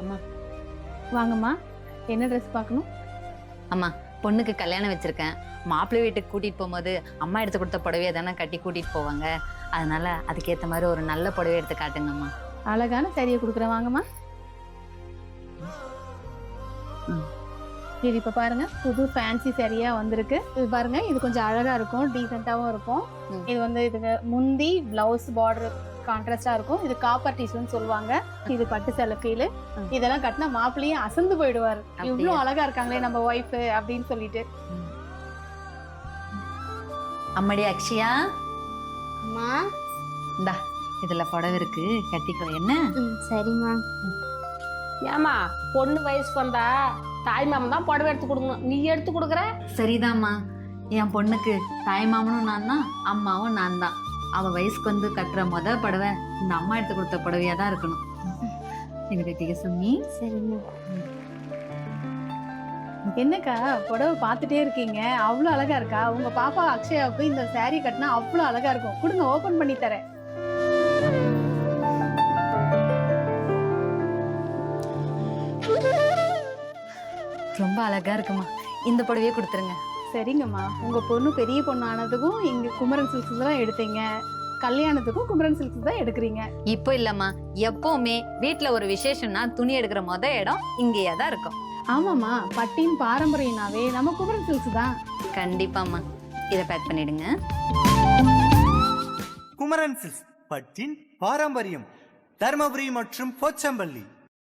அம்மா வாங்கம்மா, என்ன ட்ரெஸ் பார்க்கணும்? அம்மா பொண்ணுக்கு கல்யாணம் வச்சிருக்கேன். மாப்பிள்ளை வீட்டுக்கு கூட்டிட்டு போகும்போது அம்மா எடுத்து கொடுத்த புடவையை தானே கட்டி கூட்டிட்டு போவாங்க. அதனால அதுக்கேற்ற மாதிரி ஒரு நல்ல புடவை எடுத்து காட்டுங்கம்மா. அழகான சரியை கொடுக்குறேன், வாங்கம்மா. இது இப்போ பாருங்க, புது ஃபேன்சி சரியா வந்திருக்கு. இது பாருங்க, இது கொஞ்சம் அழகா இருக்கும், டீசெண்டாவும் இருக்கும். இது வந்து இதுக்கு முந்தி பிளவுஸ் பார்டர் கான்ட்ராஸ்டா இருக்கும். இது காப்பர் டிஷ்யூன்னு சொல்லுவாங்க. இது பட்டு சேலை ஃபீல். இதெல்லாம் கட்டினா மாப்பிள்ளையும் அசந்து போயிடுவாரு, இவ்வளவு அழகா இருக்காங்களே நம்ம ஒய்ஃப் அப்படின்னு சொல்லிட்டு. அம்மாடி அக்ஷயா, அம்மா இந்தா இதுல புடவை இருக்கு, கட்டிக்கோ. என்ன? சரிம்மா. ஏமா பொண்ணு வயசுக்கு வந்தா தாய் மாமன் தான் புடவை எடுத்து கொடுக்கணும், நீ எடுத்து கொடுக்குற? சரிதாம்மா, என் பொண்ணுக்கு தாய் மாமனும் நான் தான், அம்மாவும் நான் தான். அவ வயசுக்கு வந்து கட்டுற புடவை இந்த அம்மா எடுத்து கொடுத்த புடவையா தான் இருக்கணும். இது கட்டிக்க சுமி. சரிம்மா. என்னக்கா புடவை பார்த்துட்டே இருக்கீங்க, அவ்வளோ அழகா இருக்கா? உங்க பாப்பா அக்ஷயாவுக்கு இந்த saree கட்டினா அவ்வளோ அழகா இருக்கும். கொடுங்க, ஓபன் பண்ணி தரேன். ரொம்ப அழகா இருக்குமா, இந்த புடவையே கொடுத்துருங்க. சரிங்கம்மா, உங்க பொண்ணு பெரிய பொண்ணு ஆனதுக்கும் இங்க குமரன் சில்க்ஸ் தான் எடுத்தீங்க, கல்யாணத்துக்கும் குமரன் சில்க்ஸ் தான் எடுக்கிறீங்க. இப்போ இல்லம்மா, எப்பவுமே வீட்டுல ஒரு விசேஷம்னா துணி எடுக்கிற இடம் இங்கேயே தான் இருக்கும். ஆமாம்மா, பட்டின் பாரம்பரியம்னாவே நம்ம குமரன் சில்க்ஸ் தான். கண்டிப்பாம்மா, இதை பேக் பண்ணிடுங்க. குமரன் சில்க்ஸ், பட்டின் பாரம்பரியம், தர்மபுரி மற்றும் போச்சம்பள்ளி.